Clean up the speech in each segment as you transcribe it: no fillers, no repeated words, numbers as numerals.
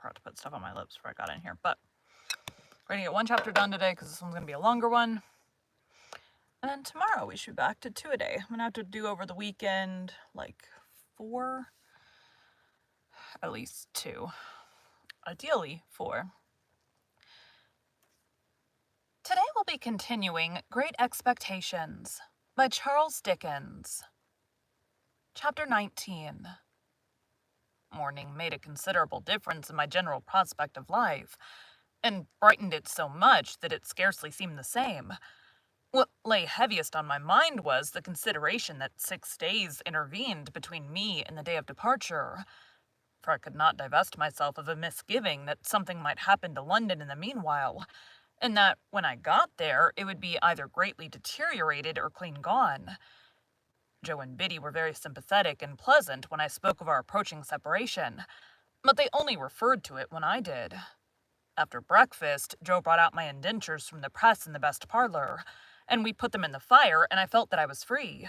forgot to put stuff on my lips before I got in here, but we're gonna get 1 chapter done today because this one's gonna be a longer one. And then tomorrow we should be back to 2 a day. I'm gonna have to do over the weekend like 4, at least 2, ideally 4. Today we'll be continuing Great Expectations by Charles Dickens. Chapter 19. Morning made a considerable difference in my general prospect of life, and brightened it so much that it scarcely seemed the same. What lay heaviest on my mind was the consideration that 6 days intervened between me and the day of departure, for I could not divest myself of a misgiving that something might happen to London in the meanwhile, and that when I got there it would be either greatly deteriorated or clean gone. Joe and Biddy were very sympathetic and pleasant when I spoke of our approaching separation, but they only referred to it when I did. After breakfast, Joe brought out my indentures from the press in the best parlor, and we put them in the fire, and I felt that I was free.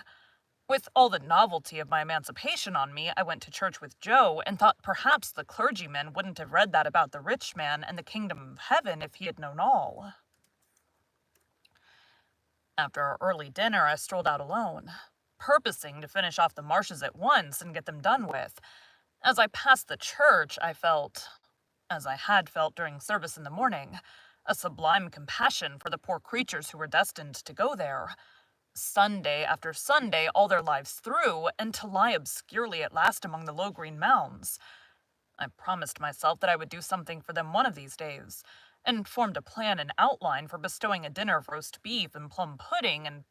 With all the novelty of my emancipation on me, I went to church with Joe, and thought perhaps the clergyman wouldn't have read that about the rich man and the kingdom of heaven if he had known all. After our early dinner, I strolled out alone, purposing to finish off the marshes at once and get them done with. As I passed the church, I felt, as I had felt during service in the morning, a sublime compassion for the poor creatures who were destined to go there, Sunday after Sunday all their lives through, and to lie obscurely at last among the low green mounds. I promised myself that I would do something for them one of these days, and formed a plan and outline for bestowing a dinner of roast beef and plum pudding and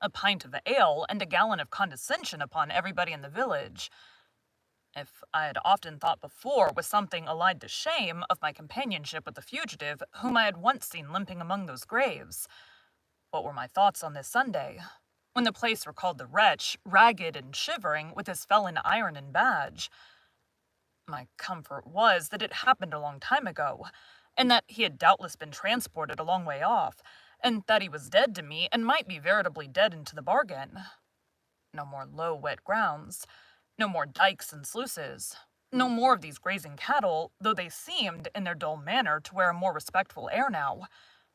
a pint of ale, and a gallon of condescension upon everybody in the village. If I had often thought before, with something allied to shame, of my companionship with the fugitive, whom I had once seen limping among those graves, what were my thoughts on this Sunday, when the place recalled the wretch, ragged and shivering, with his felon iron and badge? My comfort was that it happened a long time ago, and that he had doubtless been transported a long way off, and that he was dead to me, and might be veritably dead into the bargain. No more low, wet grounds, no more dikes and sluices, no more of these grazing cattle, though they seemed, in their dull manner, to wear a more respectful air now,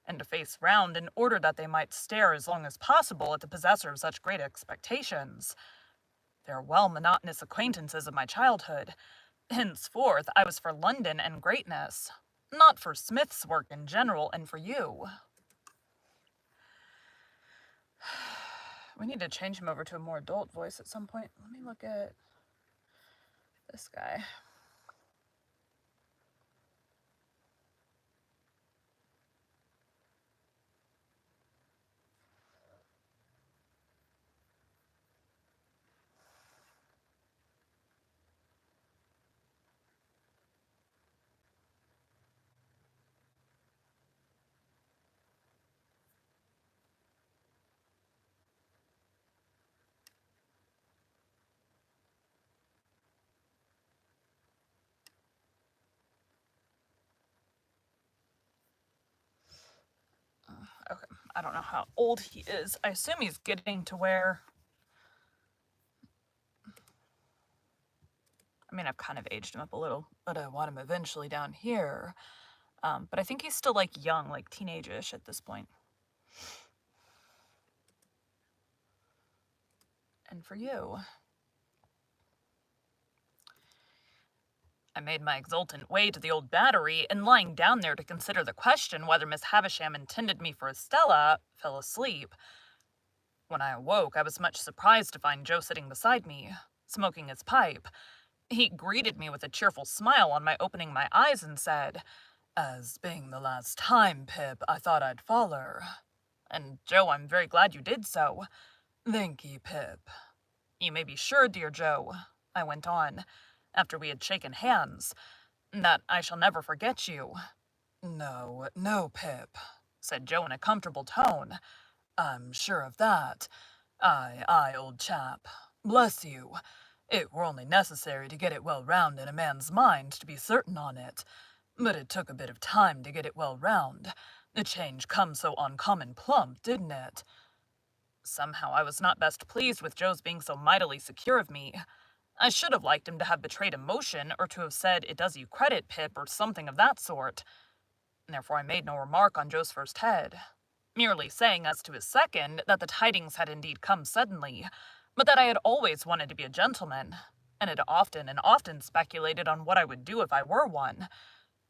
and to face round in order that they might stare as long as possible at the possessor of such great expectations. Farewell, monotonous acquaintances of my childhood. Henceforth I was for London and greatness, not for Smith's work in general, and for you. We need to change him over to a more adult voice at some point. Let me look at this guy. Okay, I don't know how old he is. I assume he's getting to where... I mean, I've kind of aged him up a little, but I want him eventually down here. But I think he's still, like, young, like teenage-ish at this point. And for you... I made my exultant way to the old battery, and lying down there to consider the question whether Miss Havisham intended me for Estella, fell asleep. When I awoke, I was much surprised to find Joe sitting beside me, smoking his pipe. He greeted me with a cheerful smile on my opening my eyes and said, "As being the last time, Pip, I thought I'd foller." "And, Joe, I'm very glad you did so." "Thank ye, Pip." "You may be sure, dear Joe," I went on, after we had shaken hands, "that I shall never forget you." "No, no, Pip," said Joe in a comfortable tone. "I'm sure of that. Aye, old chap. Bless you. It were only necessary to get it well round in a man's mind to be certain on it. But it took a bit of time to get it well round. The change come so uncommon plump, didn't it? Somehow I was not best pleased with Joe's being so mightily secure of me. I should have liked him to have betrayed emotion, or to have said, "It does you credit, Pip," or something of that sort. Therefore I made no remark on Joe's first head, merely saying as to his second that the tidings had indeed come suddenly, but that I had always wanted to be a gentleman, and had often and often speculated on what I would do if I were one.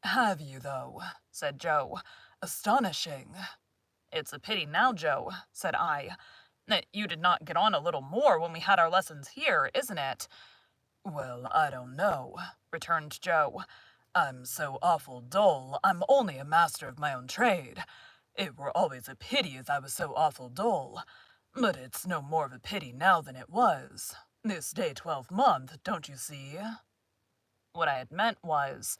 "Have you, though?" said Joe. "Astonishing." "It's a pity now, Joe," said I, "that you did not get on a little more when we had our lessons here, isn't it?" "Well, I don't know," returned Joe. "I'm so awful dull, I'm only a master of my own trade. It were always a pity as I was so awful dull. But it's no more of a pity now than it was. This day 12th, don't you see?" What I had meant was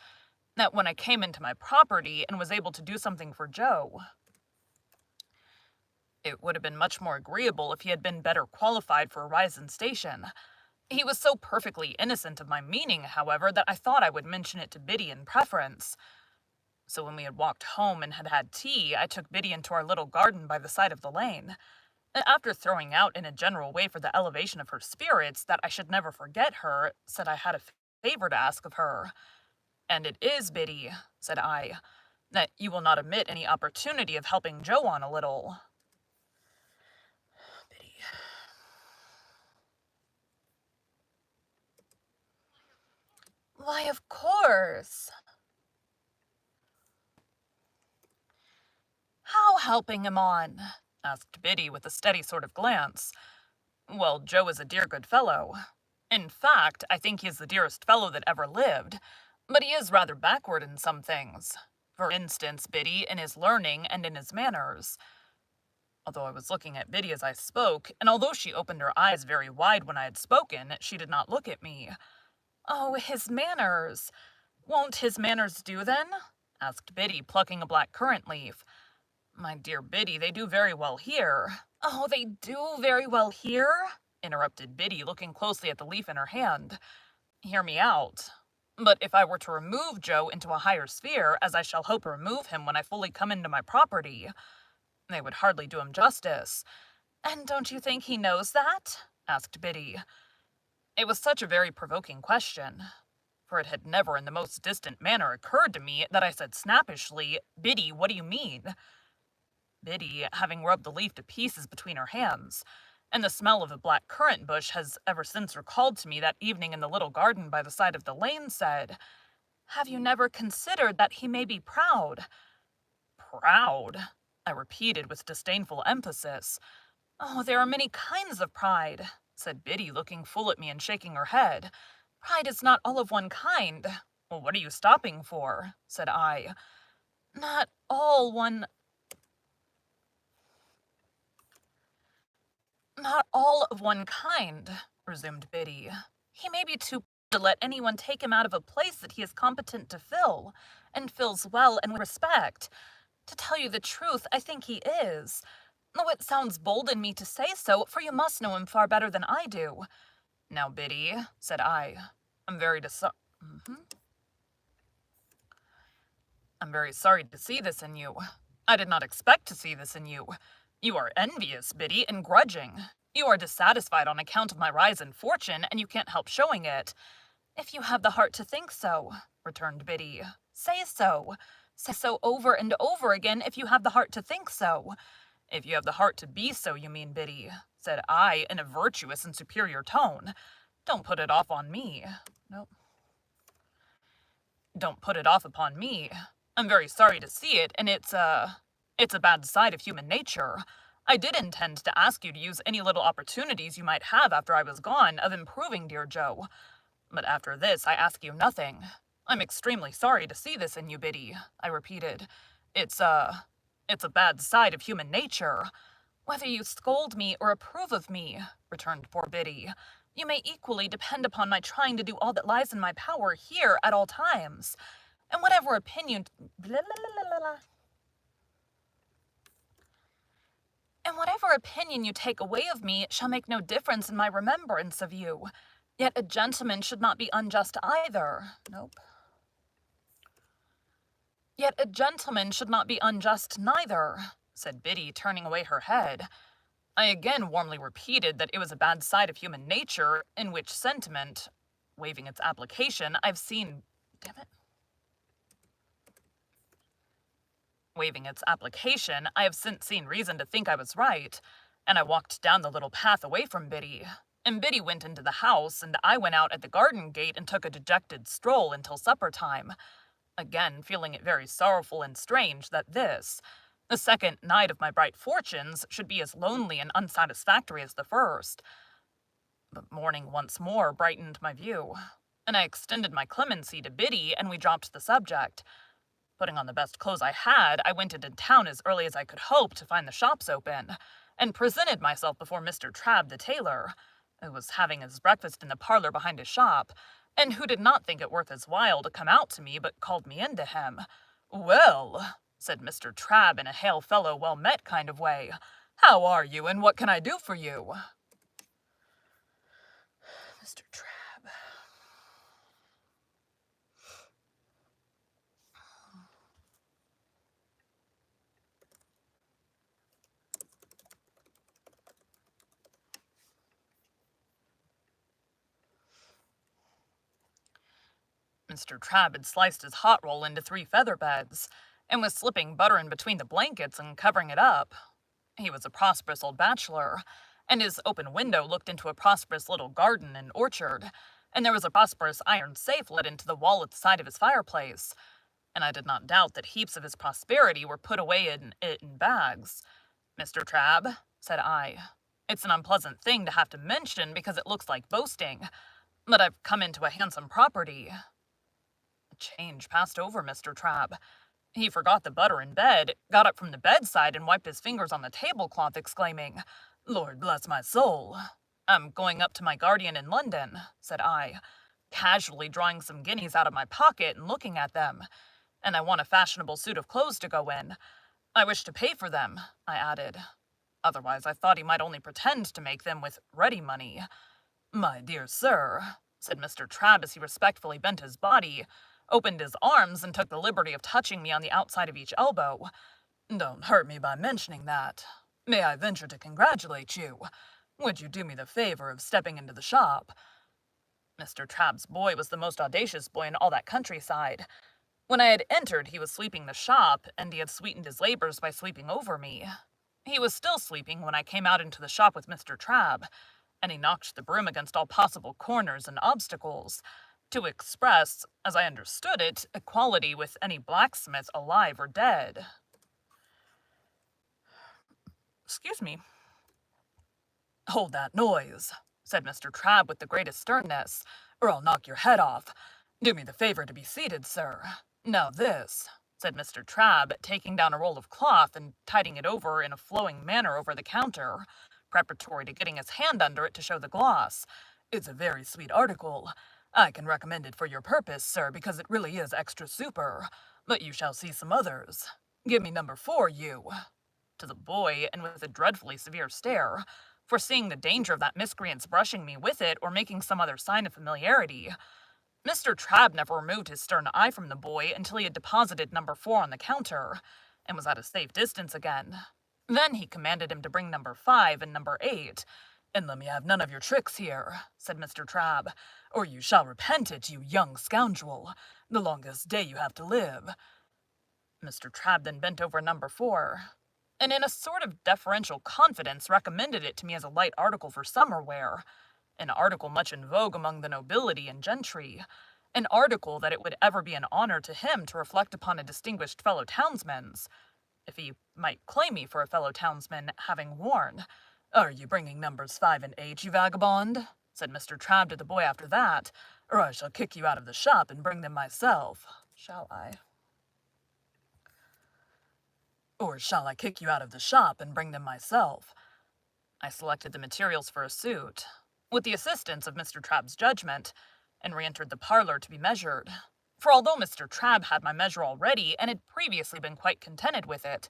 that when I came into my property and was able to do something for Joe, it would have been much more agreeable if he had been better qualified for a rise in station. He was so perfectly innocent of my meaning, however, that I thought I would mention it to Biddy in preference. So when we had walked home and had had tea, I took Biddy into our little garden by the side of the lane. After throwing out in a general way for the elevation of her spirits that I should never forget her, said I had a favor to ask of her. "And it is, Biddy," said I, "that you will not omit any opportunity of helping Joe on a little." Biddy. "Why, of course." "How helping him on?" asked Biddy with a steady sort of glance. "Well, Joe is a dear good fellow. In fact, I think he is the dearest fellow that ever lived, but he is rather backward in some things. For instance, Biddy, in his learning and in his manners." Although I was looking at Biddy as I spoke, and although she opened her eyes very wide when I had spoken, she did not look at me. "Oh, his manners. Won't his manners do, then?" asked Biddy, plucking a black currant leaf. "My dear Biddy, they do very well here." "Oh, they do very well here?" interrupted Biddy, looking closely at the leaf in her hand. "Hear me out. But if I were to remove Joe into a higher sphere, as I shall hope remove him when I fully come into my property, they would hardly do him justice." "And don't you think he knows that?" asked Biddy. It was such a very provoking question, for it had never in the most distant manner occurred to me, that I said snappishly, "Biddy, what do you mean?" Biddy, having rubbed the leaf to pieces between her hands, and the smell of a black currant bush has ever since recalled to me that evening in the little garden by the side of the lane, said, "Have you never considered that he may be proud?" "Proud?" I repeated with disdainful emphasis. "Oh, there are many kinds of pride," said Biddy, looking full at me and shaking her head. "Pride is not all of one kind." "Well, what are you stopping for?" said I. "Not all one Not all of one kind," resumed Biddy. "He may be too proud to let anyone take him out of a place that he is competent to fill, and fills well and with respect. To tell you the truth, I think he is. Though it sounds bold in me to say so, for you must know him far better than I do." "Now, Biddy," said I, I'm very sorry to see this in you. I did not expect to see this in you. You are envious, Biddy, and grudging. You are dissatisfied on account of my rise in fortune, and you can't help showing it." "If you have the heart to think so," returned Biddy, "say so. Say so over and over again if you have the heart to think so." "If you have the heart to be so, you mean, Biddy," said I, in a virtuous and superior tone. "Don't put it off on me. No, don't put it off upon me. I'm very sorry to see it, and it's a bad side of human nature. I did intend to ask you to use any little opportunities you might have after I was gone of improving dear Joe. But after this I ask you nothing. I'm extremely sorry to see this in you, Biddy," I repeated. It's a bad side of human nature." "Whether you scold me or approve of me," returned poor Biddy, "you may equally depend upon my trying to do all that lies in my power here at all times. And whatever opinion blah, blah, blah, blah, blah. And whatever opinion you take away of me shall make no difference in my remembrance of you. Yet a gentleman should not be unjust either." Nope. Yet a gentleman should not be unjust neither, said Biddy, turning away her head. I again warmly repeated that it was a bad side of human nature in which sentiment, waiving its application, Waiving its application, I have since seen reason to think I was right, and I walked down the little path away from Biddy. And Biddy went into the house, and I went out at the garden gate and took a dejected stroll until supper time, again feeling it very sorrowful and strange that this, the second night of my bright fortunes, should be as lonely and unsatisfactory as the first. But morning once more brightened my view, and I extended my clemency to Biddy, and we dropped the subject. Putting on the best clothes I had, I went into town as early as I could hope to find the shops open, and presented myself before Mr. Trabb the tailor, who was having his breakfast in the parlor behind his shop, and who did not think it worth his while to come out to me, but called me in to him. "Well," said Mr. Trabb in a hail-fellow well-met kind of way, "how are you, and what can I do for you?" Mr. Trabb. Mr. Trabb had sliced his hot roll into 3 feather beds, and was slipping butter in between the blankets and covering it up. He was a prosperous old bachelor, and his open window looked into a prosperous little garden and orchard, and there was a prosperous iron safe let into the wall at the side of his fireplace, and I did not doubt that heaps of his prosperity were put away in it in bags. "Mr. Trabb," said I, "it's an unpleasant thing to have to mention because it looks like boasting, but I've come into a handsome property." A change passed over Mr. Trabb. He forgot the butter in bed, got up from the bedside, and wiped his fingers on the tablecloth, exclaiming, "Lord bless my soul! I'm going up to my guardian in London," said I, casually drawing some guineas out of my pocket and looking at them, "and I want a fashionable suit of clothes to go in. I wish to pay for them," I added. Otherwise I thought he might only pretend to make them with ready money. "My dear sir," said Mr. Trabb as he respectfully bent his body, opened his arms, and took the liberty of touching me on the outside of each elbow, "don't hurt me by mentioning that. May I venture to congratulate you? Would you do me the favor of stepping into the shop?" Mr. Trabb's boy was the most audacious boy in all that countryside. When I had entered, he was sweeping the shop, and he had sweetened his labors by sleeping over me. He was still sleeping when I came out into the shop with Mr. Trabb, and he knocked the broom against all possible corners and obstacles, to express, as I understood it, equality with any blacksmith alive or dead. "Excuse me." "Hold that noise," said Mr. Trabb with the greatest sternness, "or I'll knock your head off. Do me the favor to be seated, sir. Now this," said Mr. Trabb, taking down a roll of cloth and tiding it over in a flowing manner over the counter, preparatory to getting his hand under it to show the gloss, "is a very sweet article. I can recommend it for your purpose, sir, because it really is extra super. But you shall see some others. Give me number 4, you," to the boy, and with a dreadfully severe stare, foreseeing the danger of that miscreant's brushing me with it or making some other sign of familiarity. Mr. Trabb never removed his stern eye from the boy until he had deposited number 4 on the counter, and was at a safe distance again. Then he commanded him to bring number 5 and number 8, "And let me have none of your tricks here," said Mr. Trabb, "or you shall repent it, you young scoundrel, the longest day you have to live." Mr. Trabb then bent over number 4, and in a sort of deferential confidence recommended it to me as a light article for summer wear, an article much in vogue among the nobility and gentry, an article that it would ever be an honor to him to reflect upon a distinguished fellow townsman's, if he might claim me for a fellow townsman, having worn. "Are you bringing numbers 5 and 8, you vagabond?" said Mr. Trabb to the boy after that, "or I shall kick you out of the shop and bring them myself." "Shall I?" "Or shall I kick you out of the shop and bring them myself?" I selected the materials for a suit, with the assistance of Mr. Trabb's judgment, and re-entered the parlor to be measured. For although Mr. Trabb had my measure already, and had previously been quite contented with it,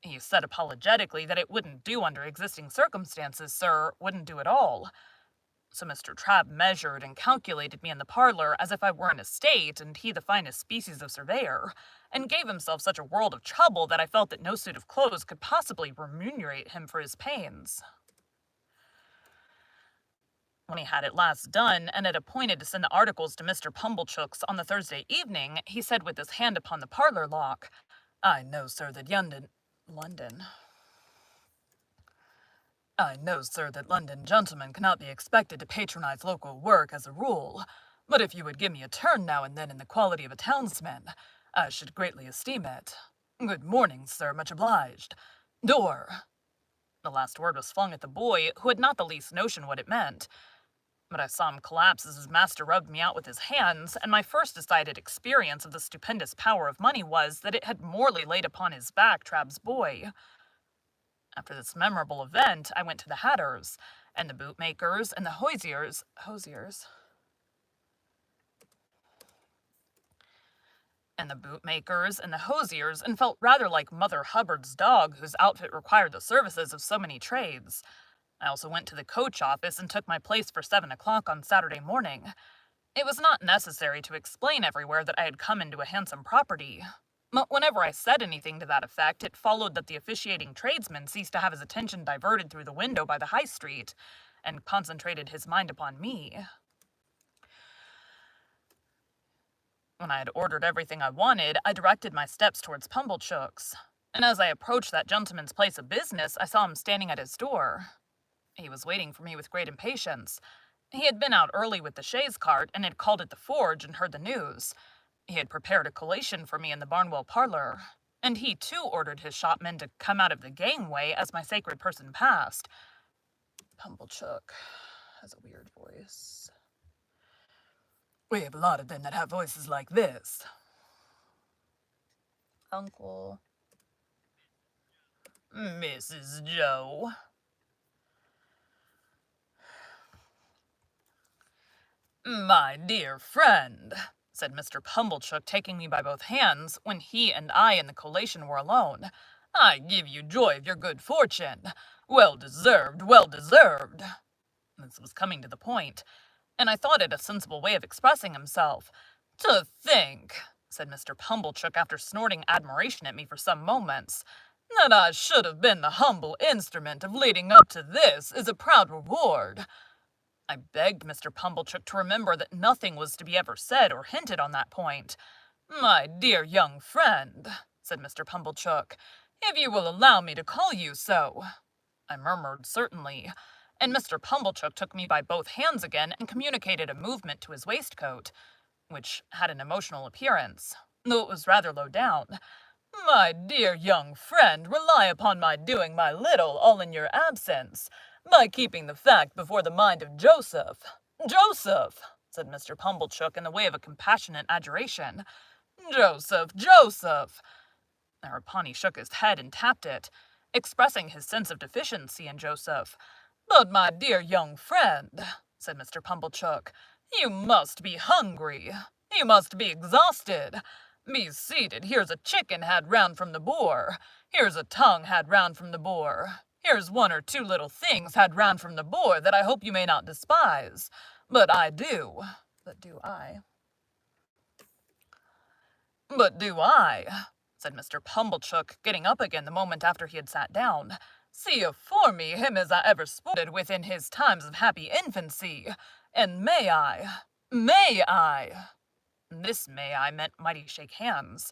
he said apologetically that it wouldn't do under existing circumstances, sir, wouldn't do at all. So Mr. Trabb measured and calculated me in the parlor as if I were an estate, and he the finest species of surveyor, and gave himself such a world of trouble that I felt that no suit of clothes could possibly remunerate him for his pains. When he had at last done, and had appointed to send the articles to Mr. Pumblechook's on the Thursday evening, he said with his hand upon the parlour lock, I know, sir, that London gentlemen cannot be expected to patronize local work as a rule, but if you would give me a turn now and then in the quality of a townsman, I should greatly esteem it. Good morning, sir, much obliged. Door." The last word was flung at the boy, who had not the least notion what it meant. But I saw him collapse as his master rubbed me out with his hands, and my first decided experience of the stupendous power of money was that it had morally laid upon his back Trabb's boy. After this memorable event, I went to the hatters, and the bootmakers, and the hosiers, and felt rather like Mother Hubbard's dog, whose outfit required the services of so many trades. I also went to the coach office and took my place for 7 o'clock on Saturday morning. It was not necessary to explain everywhere that I had come into a handsome property. But whenever I said anything to that effect, it followed that the officiating tradesman ceased to have his attention diverted through the window by the High Street, and concentrated his mind upon me. When I had ordered everything I wanted, I directed my steps towards Pumblechook's, and as I approached that gentleman's place of business, I saw him standing at his door. He was waiting for me with great impatience. He had been out early with the chaise cart, and had called at the forge and heard the news. He had prepared a collation for me in the Barnwell parlour, and he too ordered his shopmen to come out of the gangway as my sacred person passed. Pumblechook has a weird voice. We have a lot of them that have voices like this. Uncle. Mrs. Joe. My dear friend, said Mr. Pumblechook, taking me by both hands, when he and I and the collation were alone, I give you joy of your good fortune. Well deserved, well deserved. This was coming to the point, and I thought it a sensible way of expressing himself. To think, said Mr. Pumblechook, after snorting admiration at me for some moments, that I should have been the humble instrument of leading up to this is a proud reward. I begged Mr. Pumblechook to remember that nothing was to be ever said or hinted on that point. My dear young friend, said Mr. Pumblechook, if you will allow me to call you so. I murmured, certainly, and Mr. Pumblechook took me by both hands again and communicated a movement to his waistcoat, which had an emotional appearance, though it was rather low down. My dear young friend, rely upon my doing my little all in your absence, by keeping the fact before the mind of Joseph. Joseph, said Mr. Pumblechook in the way of a compassionate adjuration. Joseph, Joseph. Thereupon he shook his head and tapped it, expressing his sense of deficiency in Joseph. But my dear young friend, said Mr. Pumblechook, you must be hungry. You must be exhausted. Be seated. Here's a chicken had round from the boar. Here's a tongue had round from the boar. Here's one or two little things had round from the boar that I hope you may not despise. But I do. But do I? But do I, said Mr. Pumblechook, getting up again the moment after he had sat down, see afore me him as I ever sported with in his times of happy infancy, and may I? This may I meant mighty shake hands.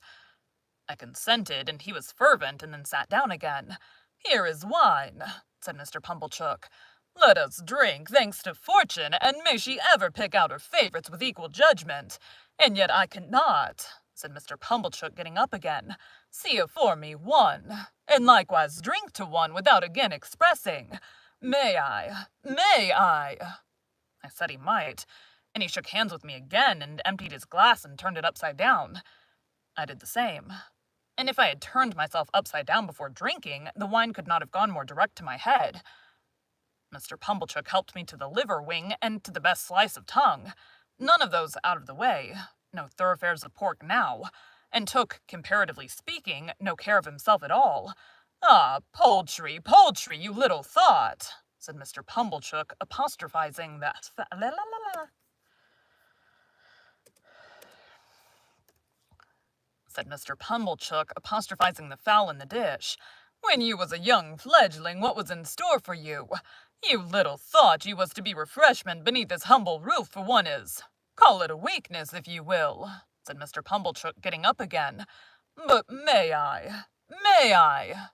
I consented, and he was fervent, and then sat down again. Here is wine, said Mr. Pumblechook. Let us drink, thanks to fortune, and may she ever pick out her favorites with equal judgment. And yet I cannot, said Mr. Pumblechook, getting up again, see afore me one, and likewise drink to one without again expressing. May I? I said he might, and he shook hands with me again, and emptied his glass and turned it upside down. I did the same. And if I had turned myself upside down before drinking, the wine could not have gone more direct to my head. Mr. Pumblechook helped me to the liver wing and to the best slice of tongue, none of those out of the way, no thoroughfares of pork now, and took, comparatively speaking, no care of himself at all. Ah, poultry, you little thought, said Mr. Pumblechook, apostrophizing that said Mr. Pumblechook, apostrophizing the fowl in the dish. "When you was a young fledgling, what was in store for you? You little thought you was to be refreshment beneath this humble roof for one is. Call it a weakness, if you will," said Mr. Pumblechook, getting up again. "But may I? May I?"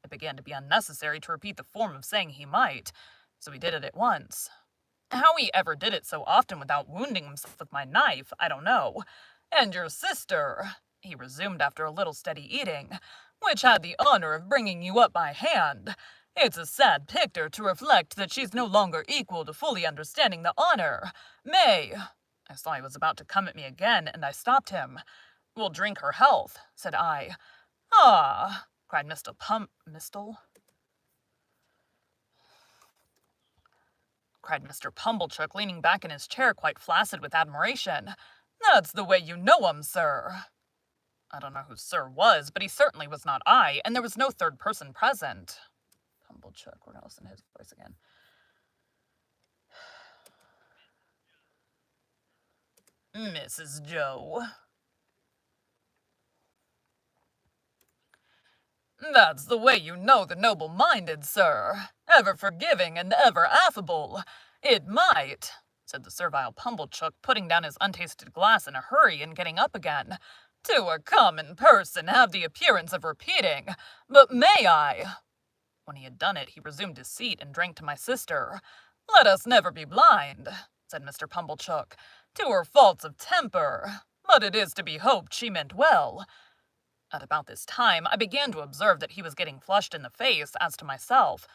It began to be unnecessary to repeat the form of saying he might, so he did it at once. How he ever did it so often without wounding himself with my knife, I don't know. "And your sister," he resumed after a little steady eating, "which had the honor of bringing you up by hand. It's a sad picter to reflect that she's no longer equal to fully understanding the honor. May—" I saw he was about to come at me again, and I stopped him. "We'll drink her health," said I. "Ah!" cried Mr. Pumblechook, leaning back in his chair quite flaccid with admiration. "That's the way you know 'em, sir." I don't know who Sir was, but he certainly was not I, and there was no third person present. Pumblechook, we're going to listen to his voice again. "Mrs. Joe." "That's the way you know the noble-minded, sir. Ever forgiving and ever affable. It might," said the servile Pumblechook, putting down his untasted glass in a hurry and getting up again, "to a common person have the appearance of repeating, but may I—" When he had done it, he resumed his seat and drank to my sister. "Let us never be blind," said Mr. Pumblechook, "to her faults of temper, but it is to be hoped she meant well." At about this time, I began to observe that he was getting flushed in the face, as to myself.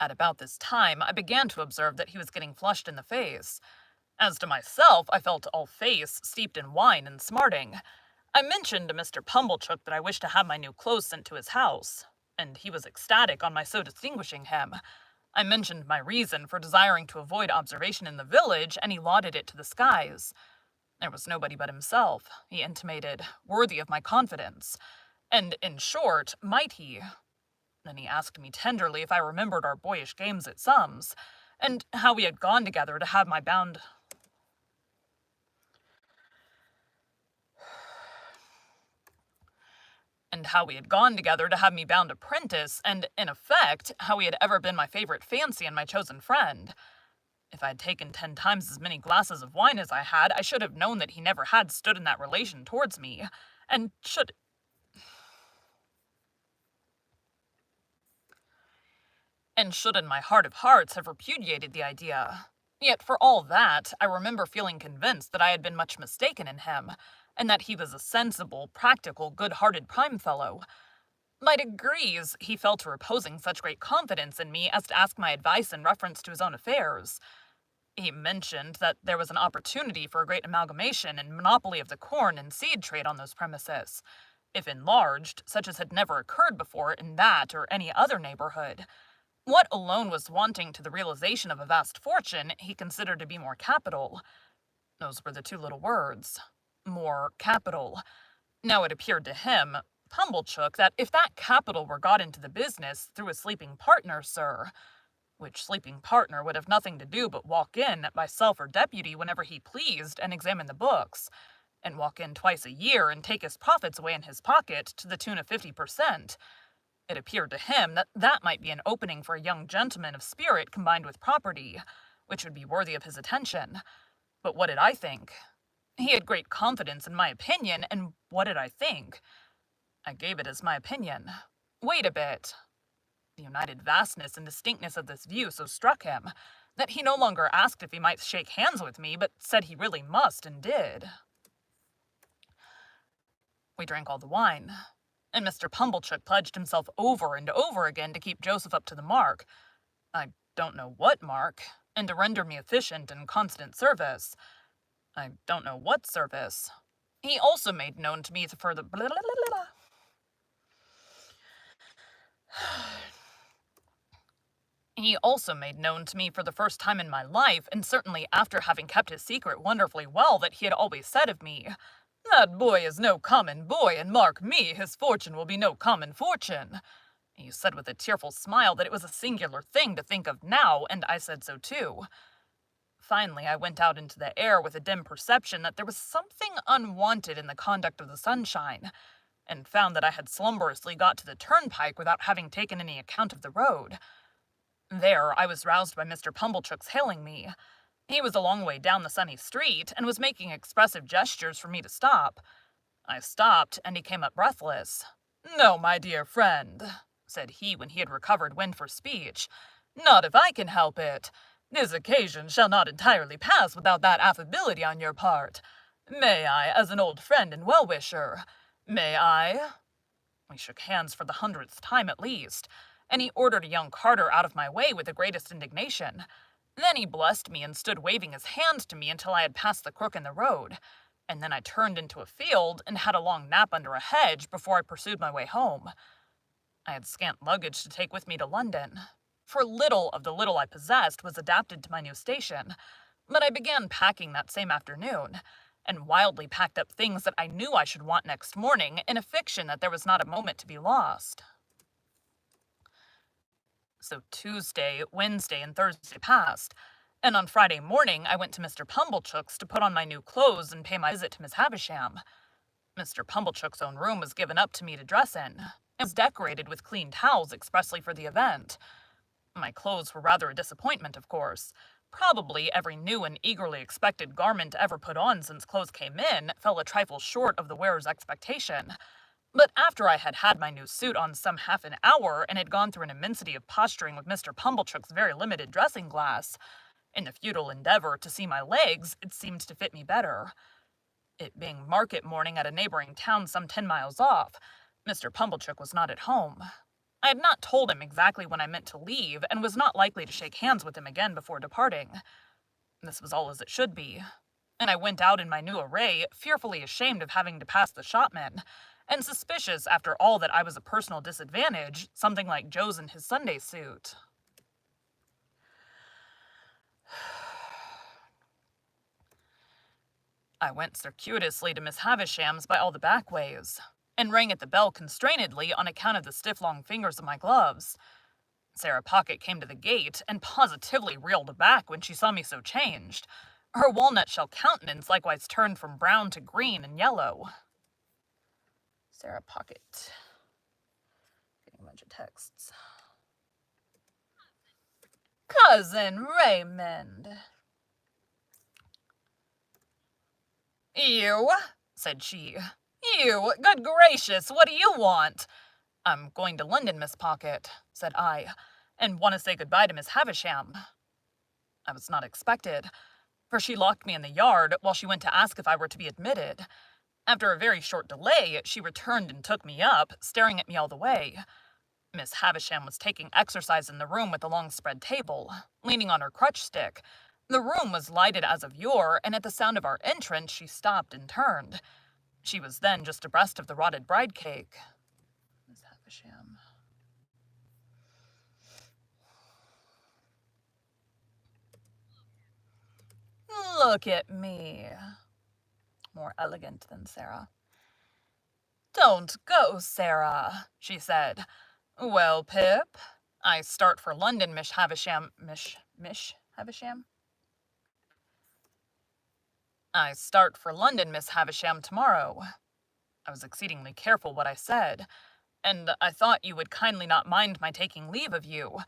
At about this time, I began to observe that he was getting flushed in the face. As to myself, I felt all face steeped in wine and smarting. I mentioned to Mr. Pumblechook that I wished to have my new clothes sent to his house, and he was ecstatic on my so distinguishing him. I mentioned my reason for desiring to avoid observation in the village, and he lauded it to the skies. There was nobody but himself, he intimated, worthy of my confidence. And, in short, might he? Then he asked me tenderly if I remembered our boyish games at sums, and how we had gone together to have me bound apprentice, and, in effect, how he had ever been my favorite fancy and my chosen friend. If I had taken 10 times as many glasses of wine as I had, I should have known that he never had stood in that relation towards me, and should in my heart of hearts have repudiated the idea. Yet for all that, I remember feeling convinced that I had been much mistaken in him, and that he was a sensible, practical, good-hearted prime fellow. By degrees, he fell to reposing such great confidence in me as to ask my advice in reference to his own affairs. He mentioned that there was an opportunity for a great amalgamation and monopoly of the corn and seed trade on those premises, if enlarged, such as had never occurred before in that or any other neighborhood. What alone was wanting to the realization of a vast fortune he considered to be more capital. Those were the 2 little words. More capital. Now it appeared to him, Pumblechook, that if that capital were got into the business through a sleeping partner, sir, which sleeping partner would have nothing to do but walk in, by self or deputy, whenever he pleased, and examine the books, and walk in twice a year and take his profits away in his pocket to the tune of 50%. It appeared to him that that might be an opening for a young gentleman of spirit combined with property, which would be worthy of his attention. But what did I think? He had great confidence in my opinion, and what did I think? I gave it as my opinion. Wait a bit. The united vastness and distinctness of this view so struck him, that he no longer asked if he might shake hands with me, but said he really must and did. We drank all the wine, and Mr. Pumblechook pledged himself over and over again to keep Joseph up to the mark. I don't know what mark, and to render me efficient and constant service. I don't know what service. He also made known to me the further He also made known to me for the first time in my life, and certainly after having kept his secret wonderfully well, that he had always said of me, "That boy is no common boy, and mark me, his fortune will be no common fortune." He said with a tearful smile that it was a singular thing to think of now, and I said so too. Finally, I went out into the air with a dim perception that there was something unwanted in the conduct of the sunshine, and found that I had slumberously got to the turnpike without having taken any account of the road. There, I was roused by Mr. Pumblechook's hailing me. He was a long way down the sunny street, and was making expressive gestures for me to stop. I stopped, and he came up breathless. "No, my dear friend," said he when he had recovered wind for speech. "Not if I can help it. This occasion shall not entirely pass without that affability on your part. May I, as an old friend and well-wisher, may I?" We shook hands for the 100th time at least, and he ordered a young carter out of my way with the greatest indignation. Then he blessed me and stood waving his hand to me until I had passed the crook in the road, and then I turned into a field and had a long nap under a hedge before I pursued my way home. I had scant luggage to take with me to London, for little of the little I possessed was adapted to my new station, but I began packing that same afternoon, and wildly packed up things that I knew I should want next morning in a fiction that there was not a moment to be lost. So Tuesday, Wednesday, and Thursday passed, and on Friday morning I went to Mr. Pumblechook's to put on my new clothes and pay my visit to Miss Havisham. Mr. Pumblechook's own room was given up to me to dress in, and was decorated with clean towels expressly for the event. My clothes were rather a disappointment, of course. Probably every new and eagerly expected garment ever put on since clothes came in fell a trifle short of the wearer's expectation. But after I had had my new suit on some half an hour and had gone through an immensity of posturing with Mr. Pumblechook's very limited dressing glass, in the futile endeavor to see my legs, it seemed to fit me better. It being market morning at a neighboring town some 10 miles off, Mr. Pumblechook was not at home. I had not told him exactly when I meant to leave, and was not likely to shake hands with him again before departing. This was all as it should be, and I went out in my new array, fearfully ashamed of having to pass the shopman, and suspicious, after all, that I was a personal disadvantage, something like Joe's in his Sunday suit. I went circuitously to Miss Havisham's by all the back ways, and rang at the bell constrainedly on account of the stiff long fingers of my gloves. Sarah Pocket came to the gate, and positively reeled back when she saw me so changed. Her walnut-shell countenance likewise turned from brown to green and yellow. Sarah Pocket. Getting a bunch of texts. "Cousin Raymond." "You?" said she. "You? Good gracious, what do you want?" "I'm going to London, Miss Pocket," said I, "and want to say goodbye to Miss Havisham." I was not expected, for she locked me in the yard while she went to ask if I were to be admitted. After a very short delay, she returned and took me up, staring at me all the way. Miss Havisham was taking exercise in the room with the long spread table, leaning on her crutch stick. The room was lighted as of yore, and at the sound of our entrance she stopped and turned. She was then just abreast of the rotted bride cake. Miss Havisham. "Look at me." More elegant than Sarah. "Don't go, Sarah," she said. "Well, Pip, I start for London, Miss Havisham. Miss Havisham? I start for London, Miss Havisham, tomorrow." I was exceedingly careful what I said, "and I thought you would kindly not mind my taking leave of you."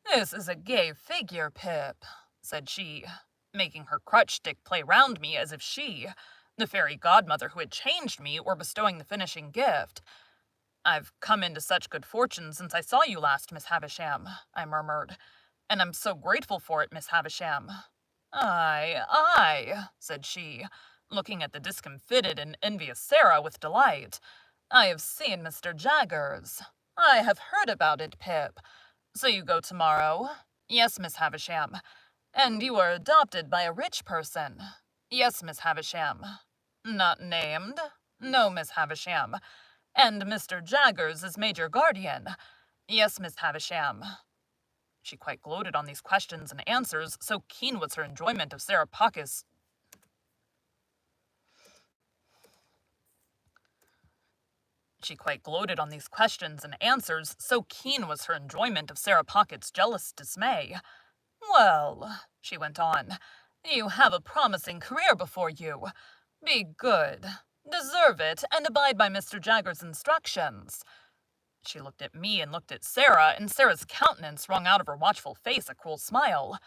"This is a gay figure, Pip," said she, making her crutch stick play round me as if she, the fairy godmother who had changed me, were bestowing the finishing gift. "I've come into such good fortune since I saw you last, Miss Havisham," I murmured, "and I'm so grateful for it, Miss Havisham." "Aye, aye," said she, looking at the discomfited and envious Sarah with delight. "I have seen Mr. Jaggers. I have heard about it, Pip. So you go tomorrow?" "Yes, Miss Havisham." "And you are adopted by a rich person?" "Yes, Miss Havisham." "Not named?" "No, Miss Havisham." "And Mr. Jaggers is made your guardian?" "Yes, Miss Havisham." She quite gloated on these questions and answers, so keen was her enjoyment of Sarah Pocket's jealous dismay. "Well," she went on, You have a promising career before you. Be good, deserve it, and abide by Mr. Jagger's instructions." She looked at me and looked at Sarah, and Sarah's countenance wrung out of her watchful face a cruel smile.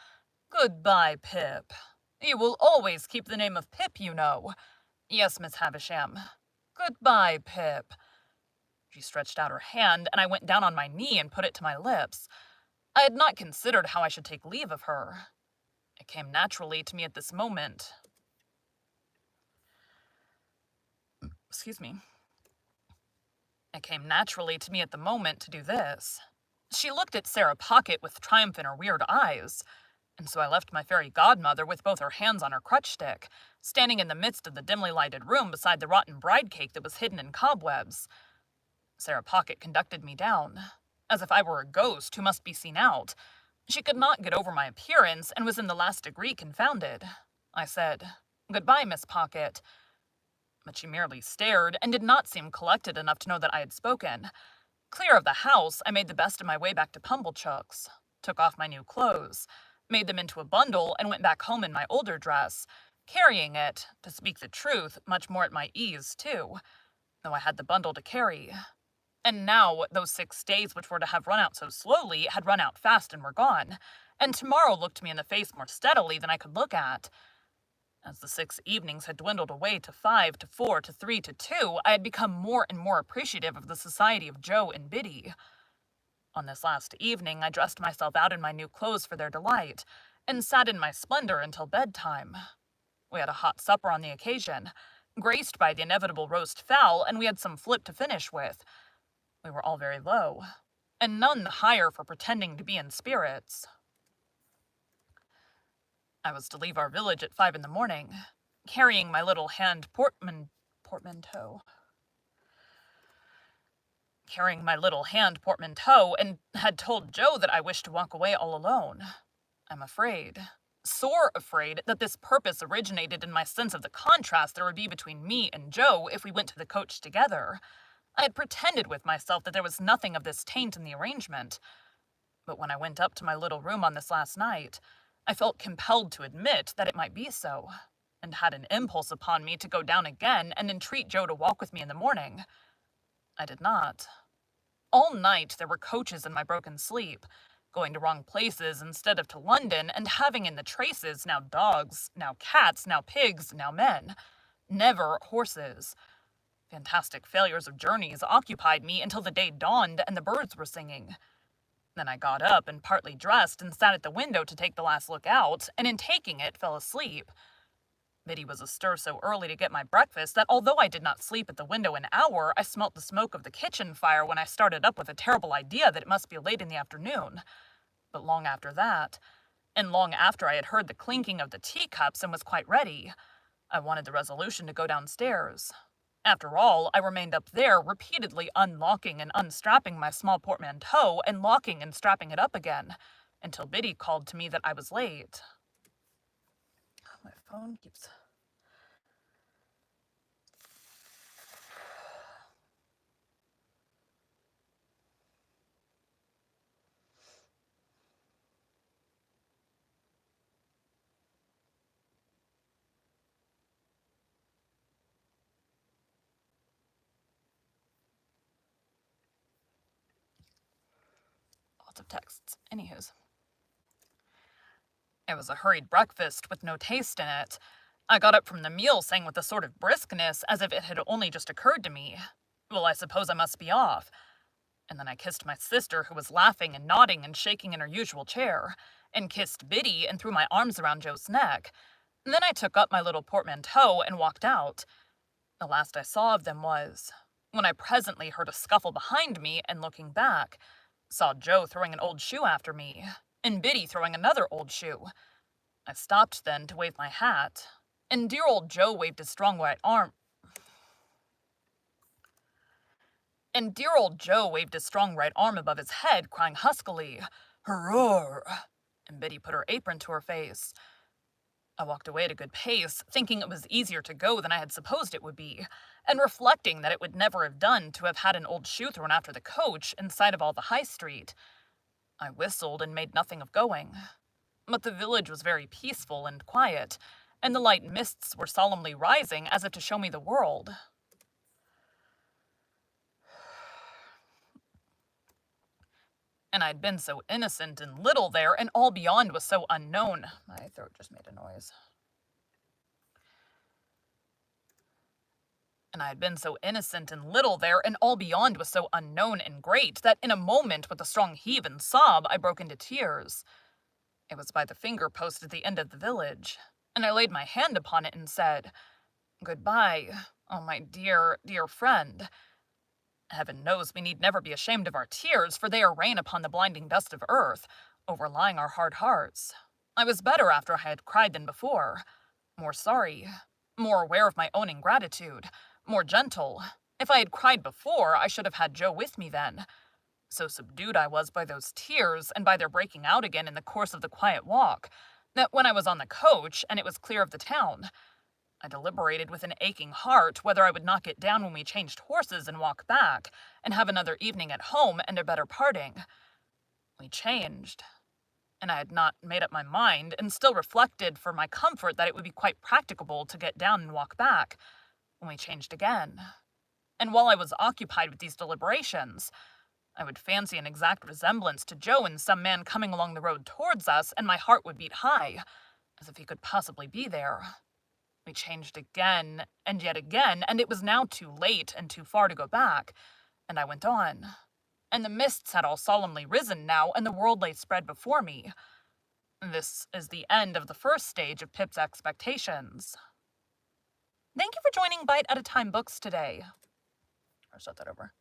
"Goodbye, Pip. You will always keep the name of Pip, you know. Yes, Miss Havisham. Goodbye, Pip." She stretched out her hand, and I went down on my knee and put it to my lips. I had not considered how I should take leave of her. It came naturally to me at this moment. Excuse me. It came naturally to me at the moment to do this. She looked at Sarah Pocket with triumph in her weird eyes, and so I left my fairy godmother with both her hands on her crutch stick, standing in the midst of the dimly lighted room beside the rotten bride cake that was hidden in cobwebs. Sarah Pocket conducted me down, as if I were a ghost who must be seen out. She could not get over my appearance and was in the last degree confounded. I said, "Goodbye, Miss Pocket." But she merely stared and did not seem collected enough to know that I had spoken. Clear of the house, I made the best of my way back to Pumblechook's, took off my new clothes, made them into a bundle, and went back home in my older dress, carrying it, to speak the truth, much more at my ease, too, though I had the bundle to carry. And now those 6 days which were to have run out so slowly had run out fast and were gone, and tomorrow looked me in the face more steadily than I could look at. As the 6 evenings had dwindled away to 5, to 4, to 3, to 2, I had become more and more appreciative of the society of Joe and Biddy. On this last evening, I dressed myself out in my new clothes for their delight, and sat in my splendor until bedtime. We had a hot supper on the occasion, graced by the inevitable roast fowl, and we had some flip to finish with. We were all very low, and none the higher for pretending to be in spirits. I was to leave our village at 5 in the morning, carrying my little hand portmanteau. And had told Joe that I wished to walk away all alone. I'm afraid, sore afraid, that this purpose originated in my sense of the contrast there would be between me and Joe if we went to the coach together. I had pretended with myself that there was nothing of this taint in the arrangement. But when I went up to my little room on this last night, I felt compelled to admit that it might be so, and had an impulse upon me to go down again and entreat Joe to walk with me in the morning. I did not. All night there were coaches in my broken sleep, going to wrong places instead of to London, and having in the traces now dogs, now cats, now pigs, now men. Never horses. Fantastic failures of journeys occupied me until the day dawned and the birds were singing. Then I got up and partly dressed and sat at the window to take the last look out, and in taking it fell asleep. Biddy was astir so early to get my breakfast that although I did not sleep at the window an hour, I smelt the smoke of the kitchen fire when I started up with a terrible idea that it must be late in the afternoon. But long after that, and long after I had heard the clinking of the teacups and was quite ready, I wanted the resolution to go downstairs. After all, I remained up there, repeatedly unlocking and unstrapping my small portmanteau and locking and strapping it up again, until Biddy called to me that I was late. My phone keeps... Lots of texts. Anywho's. It was a hurried breakfast with no taste in it. I got up from the meal saying with a sort of briskness, as if it had only just occurred to me, "Well, I suppose I must be off." And then I kissed my sister, who was laughing and nodding and shaking in her usual chair, and kissed Biddy and threw my arms around Joe's neck. And then I took up my little portmanteau and walked out. The last I saw of them was when I presently heard a scuffle behind me, and looking back, saw Joe throwing an old shoe after me, and Biddy throwing another old shoe. I stopped then to wave my hat, and dear old Joe waved his strong right arm above his head, crying huskily, "Hurrah!" And Biddy put her apron to her face. I walked away at a good pace, thinking it was easier to go than I had supposed it would be, and reflecting that it would never have done to have had an old shoe thrown after the coach in sight of all the High Street. I whistled and made nothing of going. But the village was very peaceful and quiet, and the light mists were solemnly rising as if to show me the world. And I'd been so innocent and little there, and all beyond was so unknown. My throat just made a noise. And I had been so innocent and little there, and all beyond was so unknown and great, that in a moment, with a strong heave and sob, I broke into tears. It was by the finger post at the end of the village, and I laid my hand upon it and said, "Goodbye, oh my dear, dear friend. Heaven knows we need never be ashamed of our tears, for they are rain upon the blinding dust of earth, overlying our hard hearts. I was better after I had cried than before, more sorry, more aware of my own ingratitude, more gentle. If I had cried before, I should have had Joe with me then. So subdued I was by those tears, and by their breaking out again in the course of the quiet walk, that when I was on the coach, and it was clear of the town, I deliberated with an aching heart whether I would not get down when we changed horses and walk back, and have another evening at home and a better parting. We changed, and I had not made up my mind, and still reflected for my comfort that it would be quite practicable to get down and walk back, when we changed again. And while I was occupied with these deliberations, I would fancy an exact resemblance to Joe in some man coming along the road towards us, and my heart would beat high, as if he could possibly be there. We changed again, and yet again, and it was now too late and too far to go back, and I went on. And the mists had all solemnly risen now, and the world lay spread before me. This is the end of the first stage of Pip's expectations. Thank you for joining Bite at a Time Books today. Or start that over.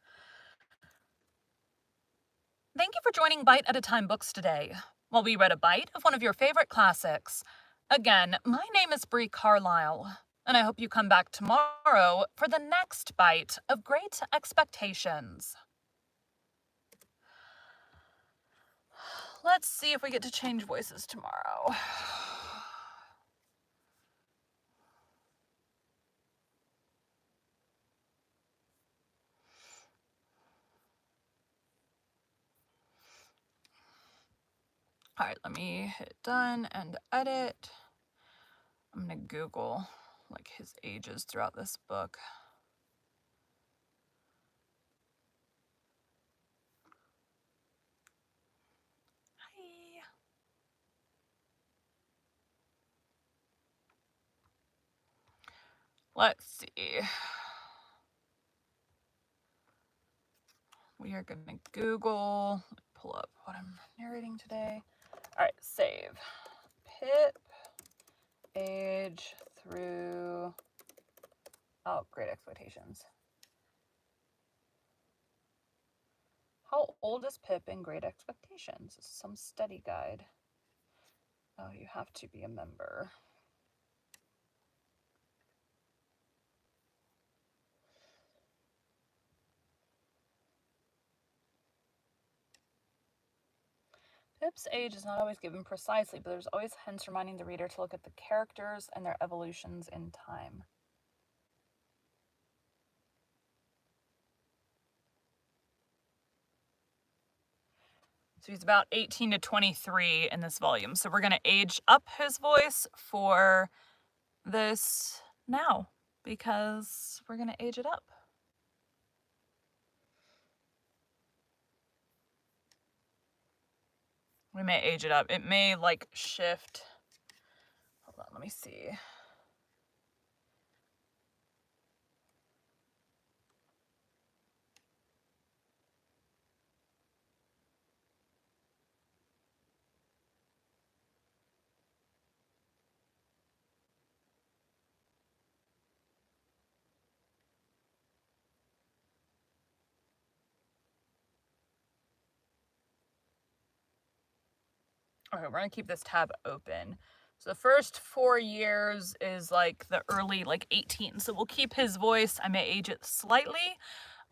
Thank you for joining Bite at a Time Books today, while we read a bite of one of your favorite classics. Again, my name is Bree Carlile, and I hope you come back tomorrow for the next bite of Great Expectations. Let's see if we get to change voices tomorrow. All right, let me hit done and edit. I'm gonna Google like his ages throughout this book. Hi. Let's see. We are gonna Google, pull up what I'm narrating today. All right, save. Pip, age through, Great Expectations. How old is Pip in Great Expectations? This is some study guide. Oh, you have to be a member. Pip's age is not always given precisely, but there's always hints reminding the reader to look at the characters and their evolutions in time. So he's about 18 to 23 in this volume. So we're going to age up his voice for this now, because we're going to age it up. We may age it up. It may like shift. Hold on, let me see. Okay, we're gonna keep this tab open. So the first 4 years is like the early, like 18. So we'll keep his voice. I may age it slightly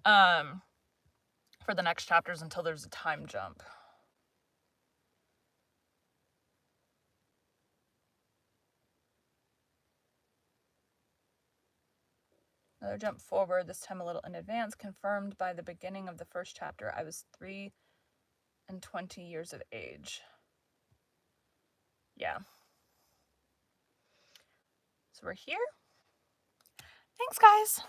for the next chapters until there's a time jump. Another jump forward, this time a little in advance, confirmed by the beginning of the first chapter. I was 3 and 20 years of age. Yeah. So we're here. Thanks, guys.